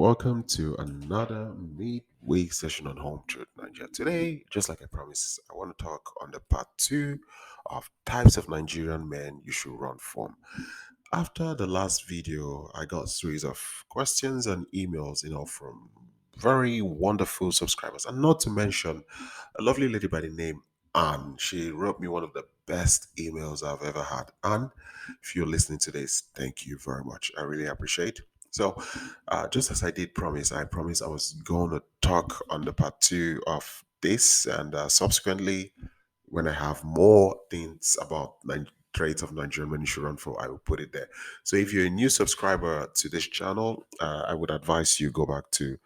welcome to another midweek session on Home Truth Nigeria. Today, just like I promised, I want to talk on the part two of types of Nigerian men you should run from. After the last video, I got a series of questions and emails, from very wonderful subscribers, and not to mention a lovely lady by the name Anne. She wrote me one of the best emails I've ever had. Anne, if you're listening to this, thank you very much. I really appreciate. So, just as I did promise, I promised I was going to talk on the part two of this, and subsequently, when I have more things about traits of Nigerian men you should run for, I will put it there. So if you're a new subscriber to this channel, I would advise you go back to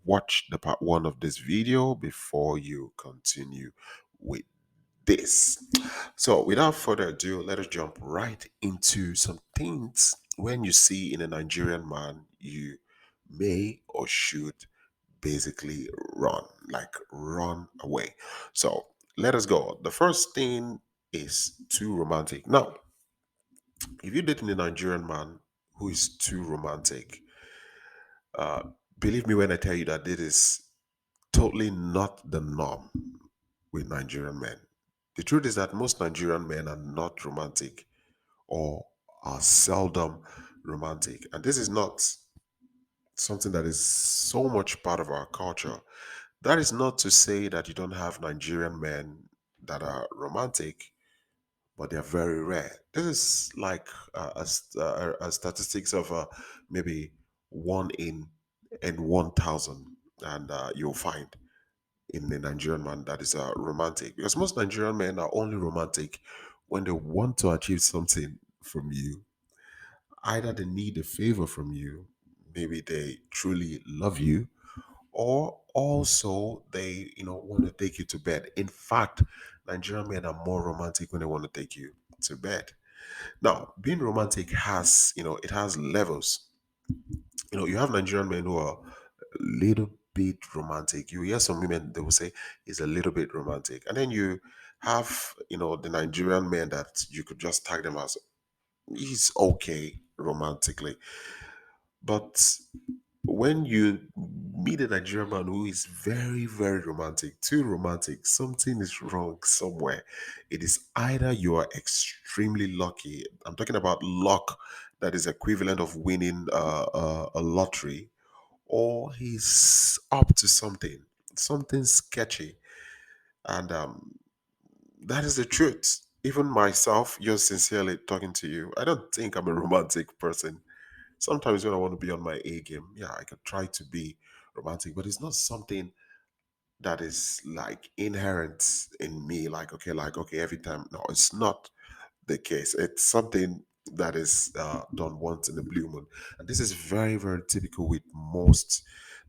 watch the part one of this video before you continue with this. So without further ado, let us jump right into some things when you see in a Nigerian man you may or should basically run away. So let us go. The first thing is too romantic. Now, if you're dating a Nigerian man who is too romantic, uh, believe me when I tell you that it is totally not the norm with Nigerian men. The truth is that most Nigerian men are not romantic or are seldom romantic. And this is not something that is so much part of our culture. That is not to say that you don't have Nigerian men that are romantic, but they're very rare. This is like a statistics of maybe one in 1,000, and you'll find in a Nigerian man that is romantic. Because most Nigerian men are only romantic when they want to achieve something from you. Either they need a favor from you, maybe they truly love you, or also they want to take you to bed. In fact, Nigerian men are more romantic when they want to take you to bed. Now, being romantic has it has levels. You have Nigerian men who are a little bit romantic. You hear some women, they will say is a little bit romantic, and then you have the Nigerian men that you could just tag them as he's okay romantically. But when you meet a Nigerian man who is very, very romantic, too romantic, something is wrong somewhere. It is either you are extremely lucky. I'm talking about luck that is equivalent of winning a lottery, or he's up to something sketchy. And that is the truth. Even myself, you're sincerely talking to you. I don't think I'm a romantic person. Sometimes when I want to be on my A game, yeah, I could try to be romantic, but it's not something that is like inherent in me. Like okay, every time. No, it's not the case. It's something that is done once in a blue moon, and this is very, very typical with most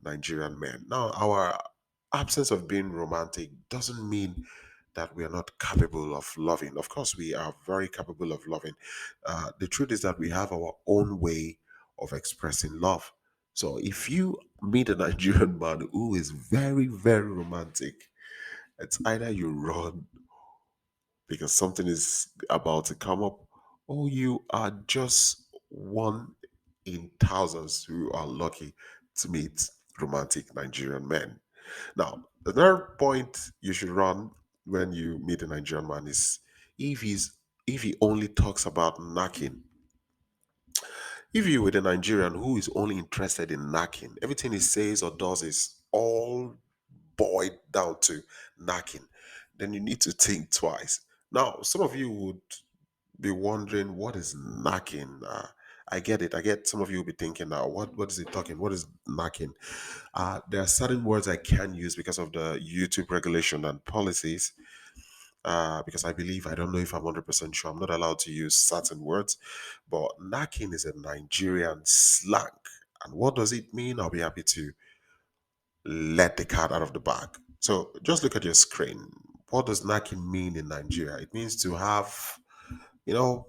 Nigerian men. Now, our absence of being romantic doesn't mean that we are not capable of loving. Of course, we are very capable of loving. The truth is that we have our own way of expressing love. So if you meet a Nigerian man who is very, very romantic, it's either you run because something is about to come up, or you are just one in thousands who are lucky to meet romantic Nigerian men. Now, the third point you should run when you meet a Nigerian man is if he's if he only talks about knacking. If you with a Nigerian who is only interested in knacking, everything he says or does is all boiled down to knacking, then you need to think twice. Now, some of you would be wondering what is knacking. I get it. I get some of you will be thinking now, what is it talking? What is knacking? There are certain words I can use because of the YouTube regulation and policies. Because I believe, I don't know if I'm 100% sure, I'm not allowed to use certain words, but knacking is a Nigerian slang. And what does it mean? I'll be happy to let the cat out of the bag. So just look at your screen. What does knacking mean in Nigeria? It means to have, you know,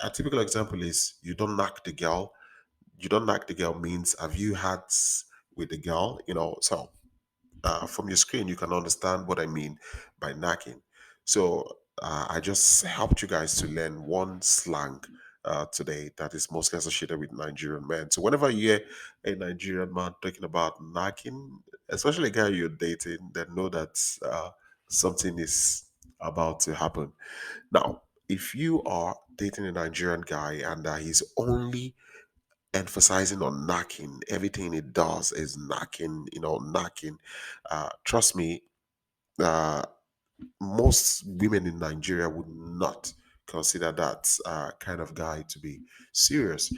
a typical example is you don't knock the girl. You don't knock the girl means have you had with the girl? So from your screen you can understand what I mean by knacking. So I just helped you guys to learn one slang today that is mostly associated with Nigerian men. So whenever you hear a Nigerian man talking about knacking, especially a guy you're dating, then know that something is about to happen. Now, if you are dating a Nigerian guy and he's only emphasizing on knacking, everything he does is knacking, knacking, trust me, uh, most women in Nigeria would not consider that kind of guy to be serious.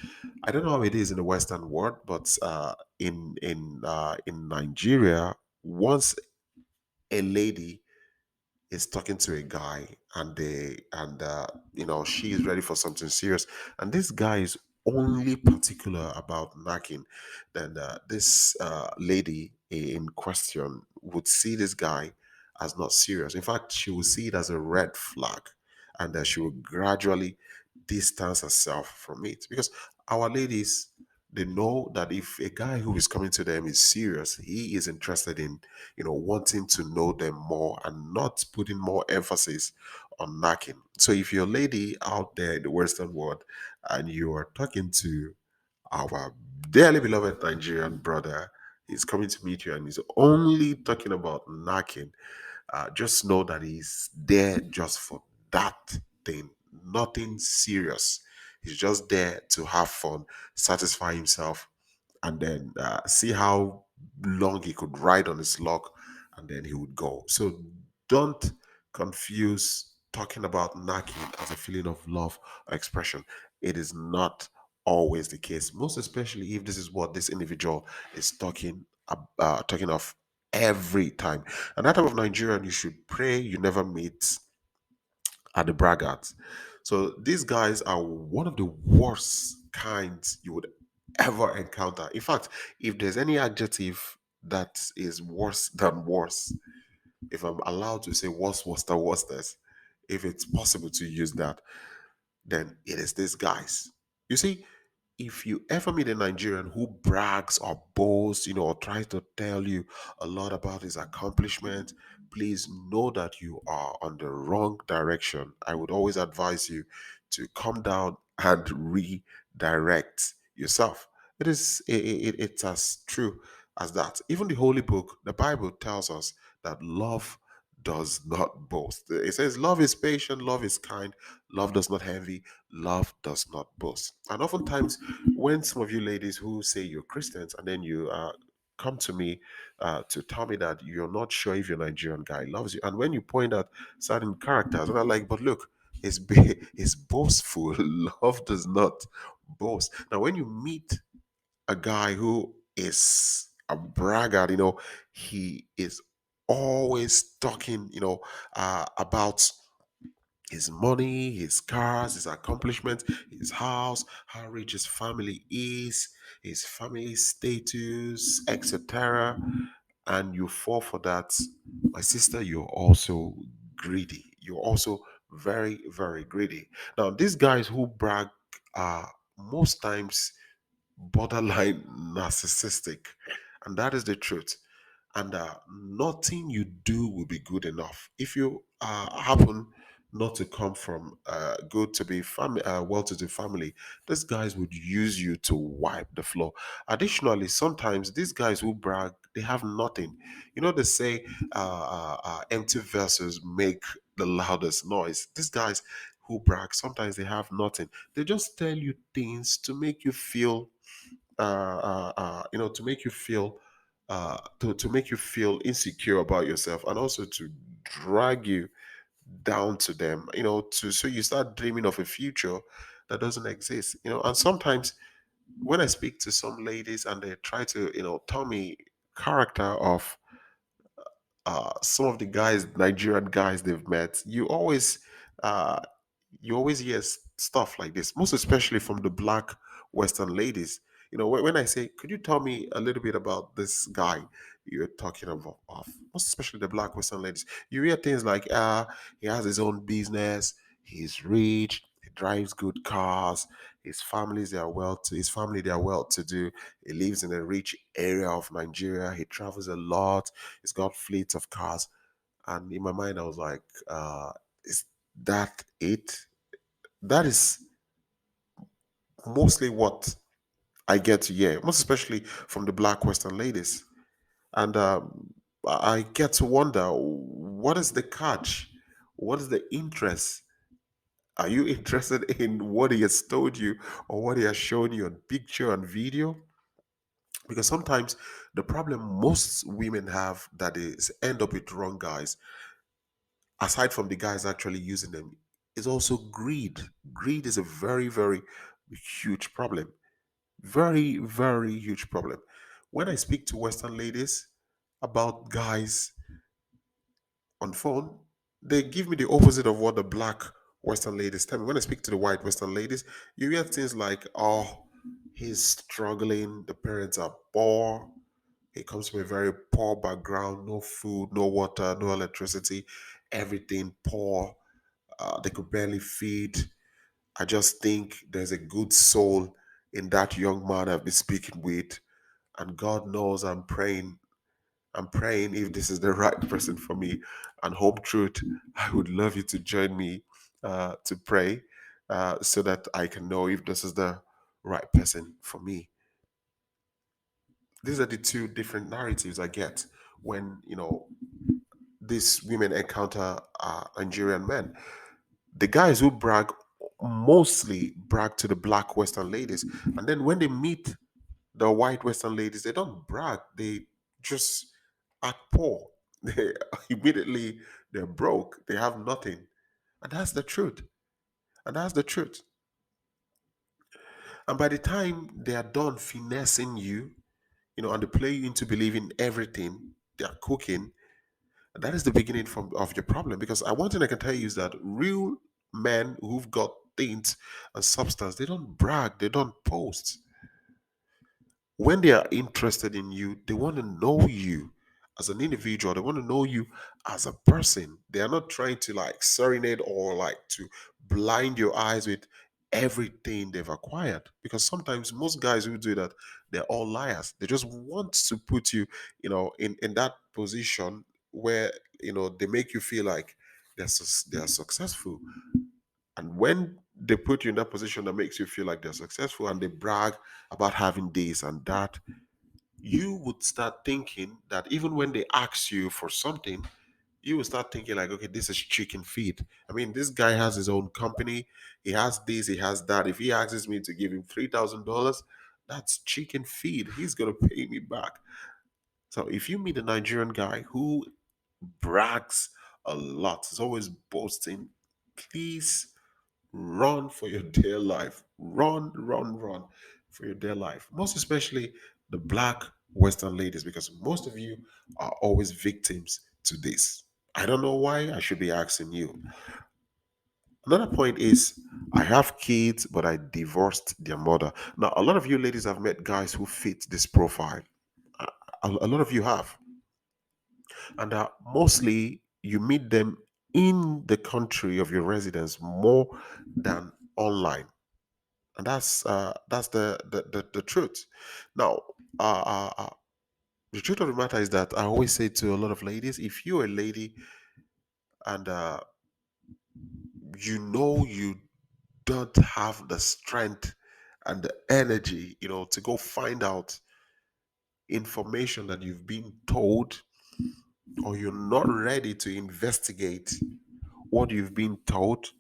I don't know how it is in the Western world, but in Nigeria, once a lady is talking to a guy and she is ready for something serious, and this guy is only particular about knacking, then this lady in question would see this guy as not serious. In fact, she would see it as a red flag, and she would gradually distance herself from it, because our ladies, they know that if a guy who is coming to them is serious, he is interested in wanting to know them more and not putting more emphasis on knacking. So if you're a lady out there in the Western world and you are talking to our dearly beloved Nigerian brother, he's coming to meet you and he's only talking about knacking, just know that he's there just for that thing, nothing serious. He's just there to have fun, satisfy himself, and then see how long he could ride on his luck, and then he would go. So don't confuse talking about knacking as a feeling of love or expression. It is not always the case, most especially if this is what this individual is talking of every time. And that type of Nigerian, you should pray you never meet at the braggarts. So these guys are one of the worst kinds you would ever encounter. In fact, if there's any adjective that is worse than worse, if I'm allowed to say worst, worstest, if it's possible to use that, then it is these guys. You see, if you ever meet a Nigerian who brags or boasts, or tries to tell you a lot about his accomplishment, please know that you are on the wrong direction. I would always advise you to come down and redirect yourself. It's as true as that. Even the Holy Book, the Bible, tells us that love does not boast. It says, love is patient, love is kind, love does not envy, love does not boast. And oftentimes, when some of you ladies who say you're Christians and then you come to me to tell me that you're not sure if your Nigerian guy loves you, and when you point out certain characters, and I'm like, but look, it's boastful. Love does not boast. Now, when you meet a guy who is a braggart, he is always talking, about his money, his cars, his accomplishments, his house, how rich his family is, his family status, etc. And you fall for that, my sister, you're also greedy. You're also very, very greedy. Now, these guys who brag are most times borderline narcissistic, and that is the truth. And nothing you do will be good enough if you happen not to come from good to be family, well-to-do family. These guys would use you to wipe the floor. Additionally, sometimes these guys who brag, they have nothing. They say empty vessels make the loudest noise. These guys who brag, sometimes they have nothing. They just tell you things to make you feel to make you feel to make you feel insecure about yourself, and also to drag you down to them, to so you start dreaming of a future that doesn't exist. And sometimes when I speak to some ladies and they try to tell me character of some of the guys, Nigerian guys they've met, uh, you always hear stuff like this, most especially from the black Western ladies. When I say, could you tell me a little bit about this guy you're talking about, of, most especially the black Western ladies, you hear things like, he has his own business, he's rich, he drives good cars, his family they are well to do, he lives in a rich area of Nigeria, he travels a lot, he's got fleets of cars. And in my mind, I was like, is that it? That is mostly what I get to hear, most especially from the black Western ladies. And I get to wonder, what is the catch? What is the interest? Are you interested in what he has told you or what he has shown you on picture and video? Because sometimes the problem most women have that is end up with wrong guys, aside from the guys actually using them, is also greed. Greed is a very, very huge problem. Very, very huge problem. When I speak to Western ladies about guys on phone, they give me the opposite of what the black Western ladies tell me. When I speak to the white Western ladies, you hear things like, oh, he's struggling, the parents are poor, he comes from a very poor background, no food, no water, no electricity, everything poor. They could barely feed. I just think there's a good soul in that young man I've been speaking with. And God knows I'm praying if this is the right person for me. And Home Truth, I would love you to join me to pray so that I can know if this is the right person for me. These are the two different narratives I get when, these women encounter Nigerian men. The guys who brag mostly brag to the black Western ladies. And then when they meet the white Western ladies, they don't brag. They just act poor. They immediately they're broke. They have nothing. And that's the truth. And that's the truth. And by the time they are done finessing you, and they play you into believing everything they are cooking, that is the beginning of your problem. Because one thing I can tell you is that real men who've got things and substance, they don't brag, they don't post. When they are interested in you, they want to know you as an individual. They want to know you as a person. They are not trying to like serenade or like to blind your eyes with everything they've acquired. Because sometimes most guys who do that, they're all liars. They just want to put you, in that position where they make you feel like they are successful. And when they put you in that position that makes you feel like they're successful and they brag about having this and that, you would start thinking that even when they ask you for something, you will start thinking like, okay, this is chicken feed. I mean, this guy has his own company. He has this, he has that. If he asks me to give him $3,000, that's chicken feed. He's going to pay me back. So if you meet a Nigerian guy who brags a lot, is always boasting, please run for your dear life. Run, run, run for your dear life. Most especially the black Western ladies, because most of you are always victims to this. I don't know why. I should be asking you. Another point is I have kids, but I divorced their mother. Now, a lot of you ladies have met guys who fit this profile. A, a lot of you have. And mostly you meet them in the country of your residence more than online. And that's the truth. Now, uh, uh, uh, the truth of the matter is that I always say to a lot of ladies, if you're a lady and you don't have the strength and the energy, to go find out information that you've been told, or you're not ready to investigate what you've been told,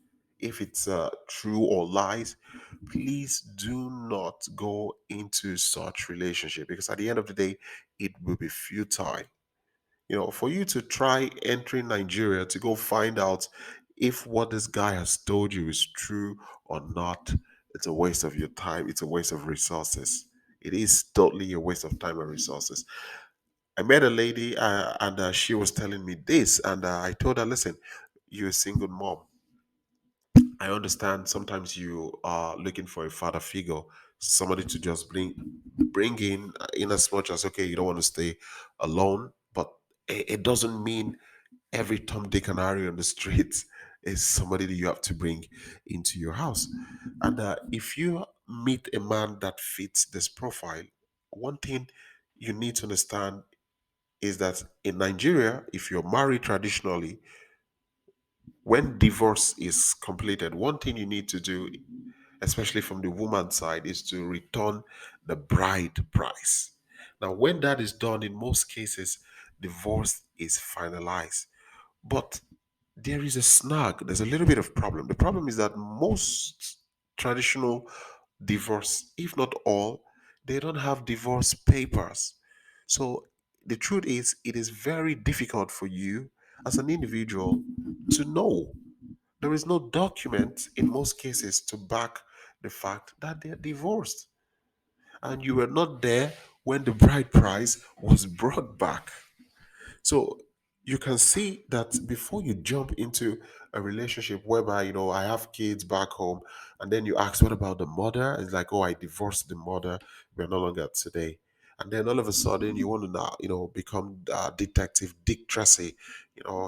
if it's true or lies, please do not go into such relationship, because at the end of the day, it will be futile. For you to try entering Nigeria to go find out if what this guy has told you is true or not, it's a waste of your time. It's a waste of resources. It is totally a waste of time and resources. I met a lady and she was telling me this, and I told her, listen, you're a single mom. I understand sometimes you are looking for a father figure, somebody to just bring in as much as, okay, you don't want to stay alone, but it doesn't mean every Tom, Dick, and Harry on the streets is somebody that you have to bring into your house. And if you meet a man that fits this profile, one thing you need to understand is that in Nigeria, if you're married traditionally, when divorce is completed, one thing you need to do, especially from the woman's side, is to return the bride price. Now, when that is done, in most cases, divorce is finalized. But there is a snag. There's a little bit of problem. The problem is that most traditional divorce, if not all, they don't have divorce papers. So the truth is, it is very difficult for you as an individual to know. There is no document in most cases to back the fact that they're divorced. And you were not there when the bride price was brought back. So you can see that before you jump into a relationship whereby, I have kids back home, and then you ask, what about the mother? It's like, oh, I divorced the mother. We're no longer today. And then all of a sudden, you want to now, become Detective Dick Tracy,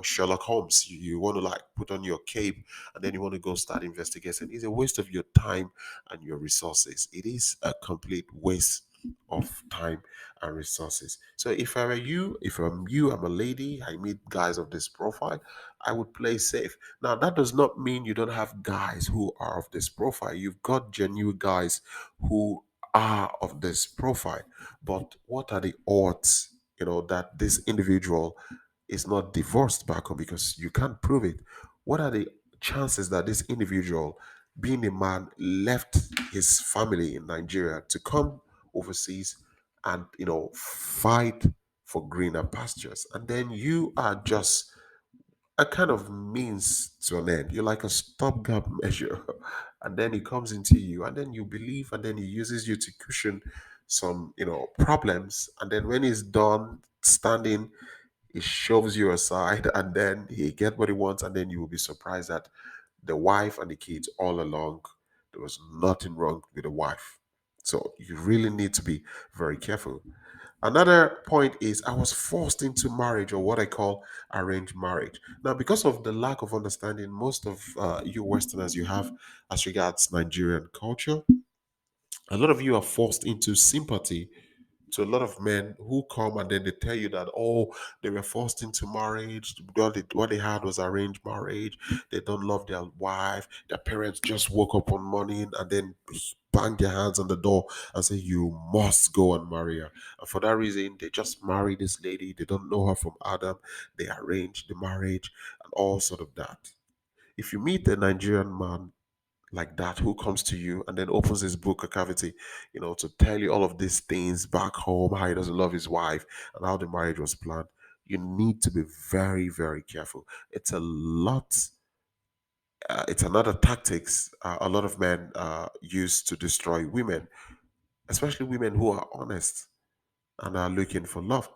Sherlock Holmes. You want to like put on your cape, and then you want to go start investigating. It's a waste of your time and your resources. It is a complete waste of time and resources. So if I'm you, I'm a lady, I meet guys of this profile, I would play safe. Now that does not mean you don't have guys who are of this profile. You've got genuine guys who are of this profile. But what are the odds, that this individual is not divorced back home because you can't prove it? What are the chances that this individual, being a man, left his family in Nigeria to come overseas and fight for greener pastures, and then you are just a kind of means to an end? You're like a stopgap measure. And then he comes into you, and then you believe, and then he uses you to cushion some problems, and then when he's done standing, he shoves you aside, and then he get what he wants, and then you will be surprised that the wife and the kids all along, there was nothing wrong with the wife. So you really need to be very careful. Another point is, I was forced into marriage, or what I call arranged marriage. Now, because of the lack of understanding, most of you Westerners you have as regards Nigerian culture, a lot of you are forced into sympathy to a lot of men who come, and then they tell you that, oh, they were forced into marriage. What they had was arranged marriage. They don't love their wife. Their parents just woke up one morning and then bang their hands on the door and say, you must go and marry her. And for that reason, they just marry this lady. They don't know her from Adam. They arrange the marriage and all sort of that. If you meet a Nigerian man like that who comes to you and then opens his book a cavity, to tell you all of these things back home, how he doesn't love his wife and how the marriage was planned, you need to be very, very careful. It's a lot. It's another tactics a lot of men use to destroy women, especially women who are honest and are looking for love.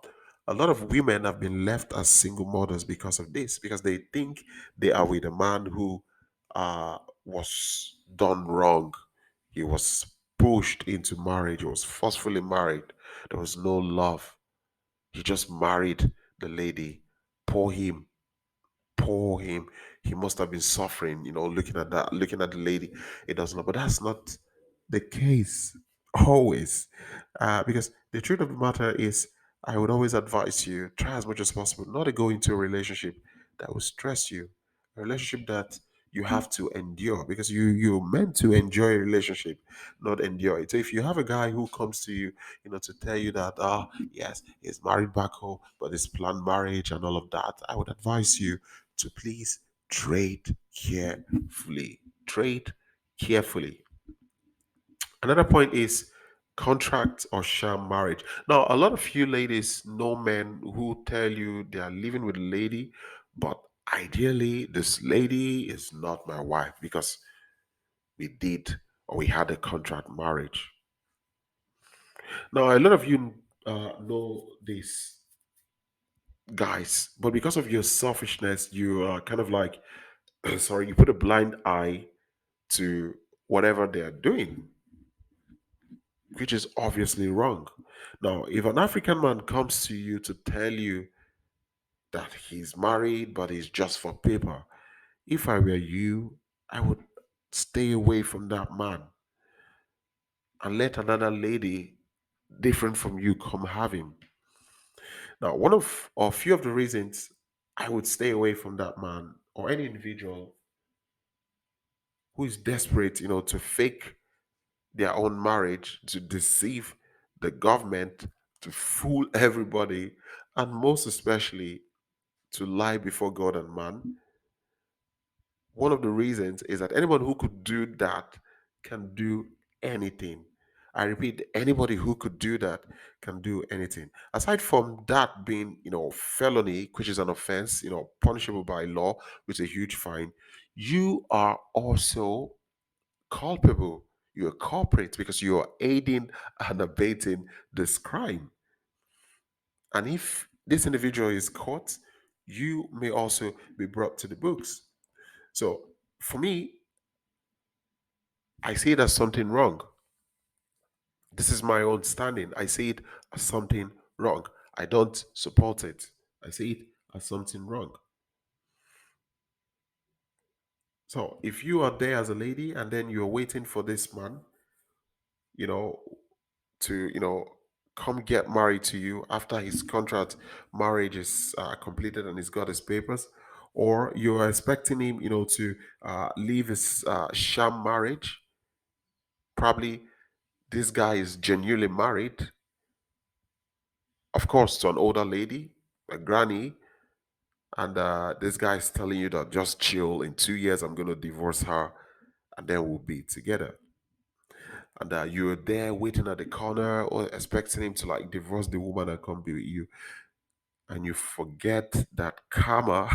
A lot of women have been left as single mothers because of this, because they think they are with a man who was done wrong. He was pushed into marriage, he was forcefully married. There was no love. He just married the lady. Poor him. Poor him. He must have been suffering, looking at that, looking at the lady. It doesn't know. But that's not the case always. Because the truth of the matter is, I would always advise you, try as much as possible not to go into a relationship that will stress you, a relationship that you have to endure, because you're meant to enjoy a relationship, not endure it. So if you have a guy who comes to you, to tell you that, yes, he's married back home, but it's planned marriage and all of that, I would advise you to please trade carefully. Trade carefully. Another point is contract or sham marriage. Now, a lot of you ladies know men who tell you they are living with a lady, but ideally, this lady is not my wife because we did or we had a contract marriage. Now, a lot of you know this, guys, but because of your selfishness, you are kind of like, sorry, you put a blind eye to whatever they're doing, which is obviously wrong. Now, if an African man comes to you to tell you that he's married but he's just for paper, if I were you, I would stay away from that man and let another lady different from you come have him. Now, one of or few of the reasons I would stay away from that man or any individual who is desperate, to fake their own marriage, to deceive the government, to fool everybody, and most especially to lie before God and man. One of the reasons is that anyone who could do that can do anything. I repeat, anybody who could do that can do anything. Aside from that being, felony, which is an offense, punishable by law with a huge fine, you are also culpable. You're culprit because you are aiding and abetting this crime. And if this individual is caught, you may also be brought to the books. So for me, I see it as something wrong. This is my own standing. I see it as something wrong. I don't support it. I see it as something wrong. So if you are there as a lady and then you're waiting for this man, you know, to, come get married to you after his contract marriage is completed and he's got his papers, or you're expecting him, to leave his sham marriage, probably this guy is genuinely married, of course, to an older lady, a granny, and this guy is telling you that just chill. In 2 years, I'm going to divorce her, and then we'll be together. And you're there waiting at the corner, or expecting him to like divorce the woman and come be with you, and you forget that karma,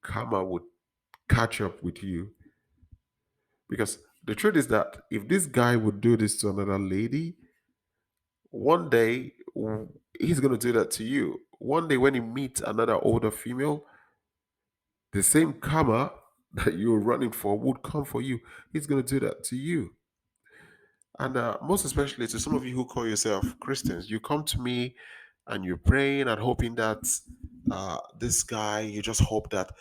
karma would catch up with you. Because the truth is that if this guy would do this to another lady, one day he's going to do that to you. One day when he meets another older female, the same karma that you're running for would come for you. He's going to do that to you. And most especially to some of you who call yourself Christians, you come to me and you're praying and hoping that this guy, you just hope that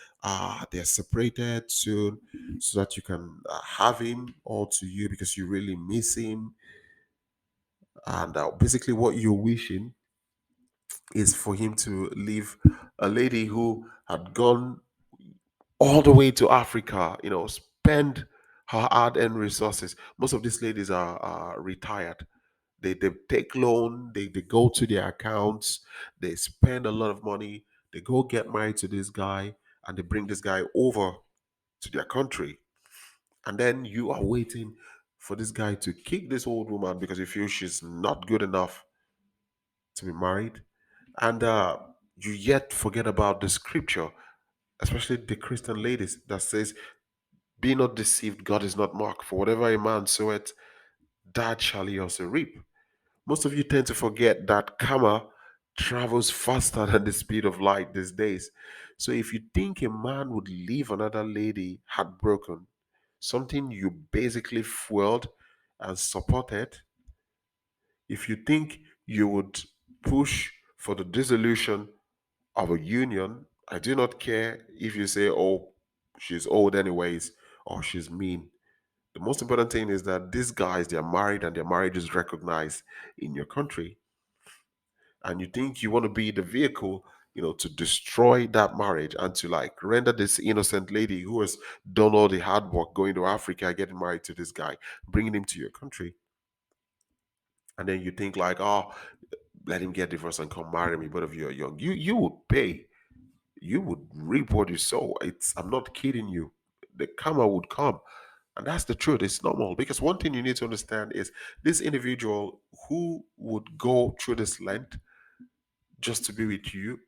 they're separated soon so that you can have him all to you because you really miss him. And basically, what you're wishing is for him to leave a lady who had gone all the way to Africa, spend her hard-earned resources. Most of these ladies are retired. They take loan, they go to their accounts, they spend a lot of money, they go get married to this guy, and they bring this guy over to their country. And then you are waiting for this guy to kick this old woman because you feel she's not good enough to be married. And you yet forget about the scripture, especially the Christian ladies, that says, be not deceived, God is not mocked. For whatever a man soweth, that shall he also reap. Most of you tend to forget that karma travels faster than the speed of light these days. So if you think a man would leave another lady heartbroken, something you basically fueled and supported, if you think you would push for the dissolution of a union, I do not care if you say, oh, she's old anyways, or she's mean. The most important thing is that these guys, they're married and their marriage is recognized in your country. And you think you want to be the vehicle, to destroy that marriage and to like render this innocent lady who has done all the hard work going to Africa, getting married to this guy, bringing him to your country. And then you think like, oh, let him get divorced and come marry me. Both of you are young. You would pay. You would reap what you sow. I'm not kidding you. The karma would come. And that's the truth. It's normal. Because one thing you need to understand is this individual who would go through this length just to be with you,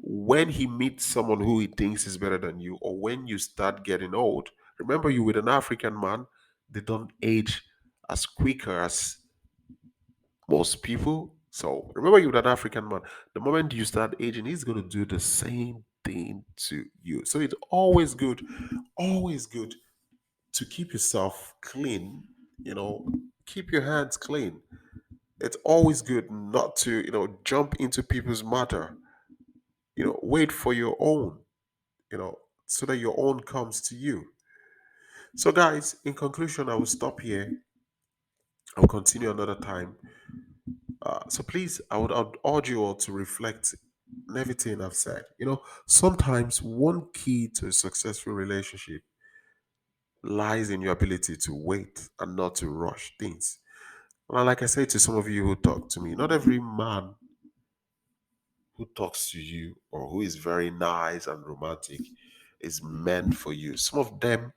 when he meets someone who he thinks is better than you, or when you start getting old, remember you with an African man, they don't age as quicker as most people. So remember you with an African man, the moment you start aging, he's going to do the same thing to you. So it's always good to keep yourself clean, keep your hands clean. It's always good not to, jump into people's matter. Wait for your own, so that your own comes to you. So, guys, in conclusion, I will stop here. I'll continue another time. So, please, I would urge you all to reflect on everything I've said. Sometimes one key to a successful relationship lies in your ability to wait and not to rush things. And like I say to some of you who talk to me, not every man who talks to you or who is very nice and romantic is meant for you. Some of them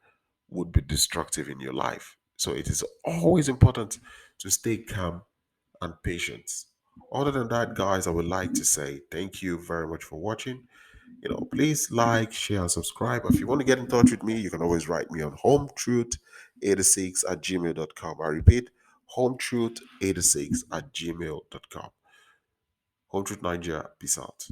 would be destructive in your life. So it is always important to stay calm and patient. Other than that, guys, I would like to say thank you very much for watching. Please like, share, and subscribe. If you want to get in touch with me, you can always write me on hometruth86@gmail.com. I repeat, hometruth86@gmail.com. Home Truth Nigeria. Peace out.